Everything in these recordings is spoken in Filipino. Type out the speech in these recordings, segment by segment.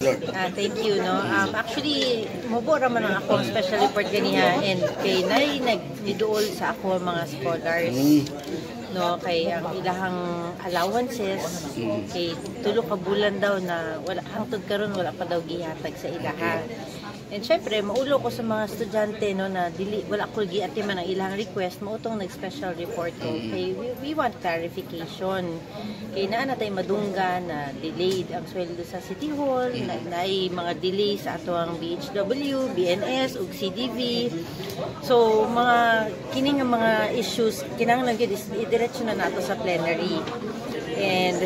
Lord. Thank you, no. Actually, mubo raman ang ako special report ganiha and kay nay nagniduol sa ako mga scholars. No, kay ang ilahang allowances kay tulo ka bulan daw na wala hangtod karon wala pa daw gihatag sa ilaha. And syempre, maulo ko sa mga estudyante no na dili wala ko giatiman ang ilang request mo utong nag-special report ko. Kay we want clarification. Kay naa natay madungga na delayed ang sweldo sa City Hall, naay mga delay sa ato ang BHW, BNS ug CDV. So mga kini nga mga issues kinahanglan gyud idiretso na nato sa plenary. And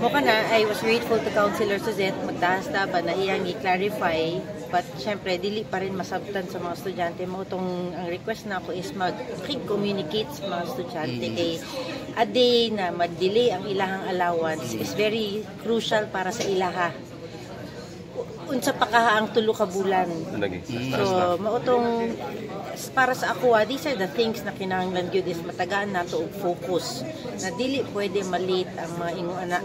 mo kana I was grateful to Councilor Suzette magdahasta ba na iyang i-clarify. But syempre, dili pa rin masabtan sa mga estudyante mo. Ang request na ako is mag-communicate sa mga estudyante. Kay a day na mag-delay ang ilahang allowance is very crucial para sa ilaha. Unsa pa ka ang tulo ka bulan. So, mautong para sa ako, these are the things na kinahanglan gyud is matagaan nato og focus. Na dili pwede malate ang mga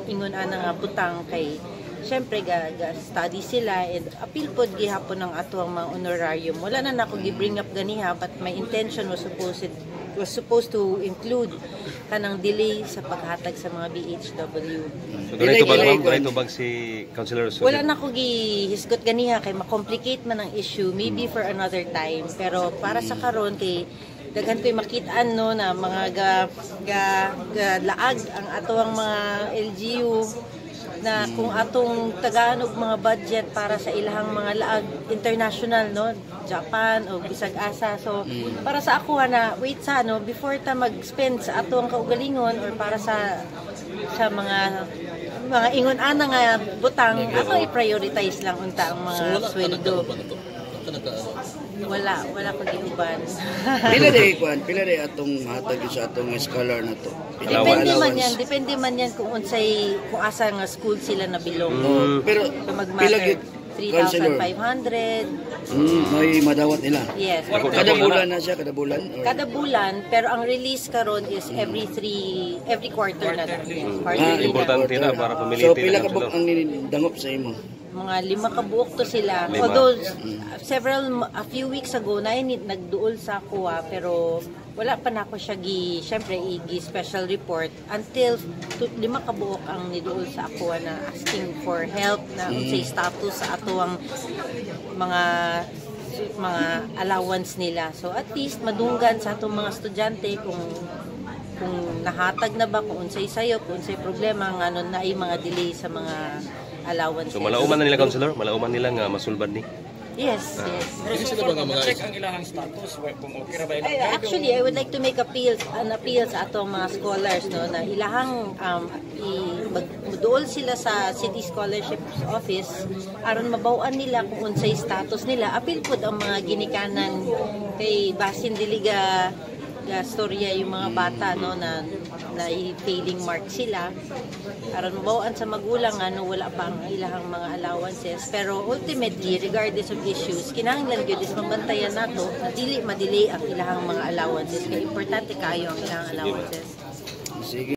ingon-ana nga butang kay syempre ga-study sila and appeal pod gihapon ng ato ang mga honorarium. Wala na nako gi-bring up ganiha but my intention was supposed to include kanang delay sa paghatag sa mga BHW. So ganito bag si Councilor Suzette? Wala na ko gihisgot ganiha kay ma-complicate man ang issue maybe for another time. Pero para sa karon kay daghan ko'y makitaan no na mga laag ang ato ang mga LGU na kung atong tagaan og mga budget para sa ilahang mga laag international no Japan o bisag asa so para sa ako na wait sa no before ta mag-spend sa atong kaugalingon or para sa mga ingon-ana nga butang ako i-prioritize lang unta ang mga sweldo. Wala ko giuban. Pila day atong hatag sa atong scholar na to. Depende man yan kung asa nga school sila nabilong. Pero pila gid 3,500. May madawat nila. Yes. Kada bulan na siya, kada bulan. Kada bulan, pero ang release karon is every quarter na lang. Importante na para pamilya. So pila ka ang dangop sa imo? Mga 5 ka buok to sila. Although a few weeks ago na nagduol sa kuha pero wala pa na ako siya syempre special report until 5 ka buok ang niduol sa ako na asking for help na unsay status sa ato ang mga allowance nila. So at least madunggan sa atong mga estudyante kung nahatag na ba, kung unsay sayo, kung unsay problema nga nun na ay mga delay sa mga allowance. So malauman na nila, Councilor? Malauman nila nga masulbad ni? Yes. Pero so far, check ang ilahang status kung okay ra ba actually, I would like to make an appeal sa atong mga scholars no na ilahang magduol sila sa City Scholarship Office aron mabaw-an nila kung unsay status nila. Appeal pud ang mga ginikanan kay basin dili ga storya yung mga bata no na failing mark sila aron mabawaan sa magulang ano wala pa ang ilahang mga allowances pero ultimately regardless of issues kinahanglan gyud is mabantayan nato na dili madelay ang ilahang mga allowances kay importante kayo ang ilahang allowances. Sige.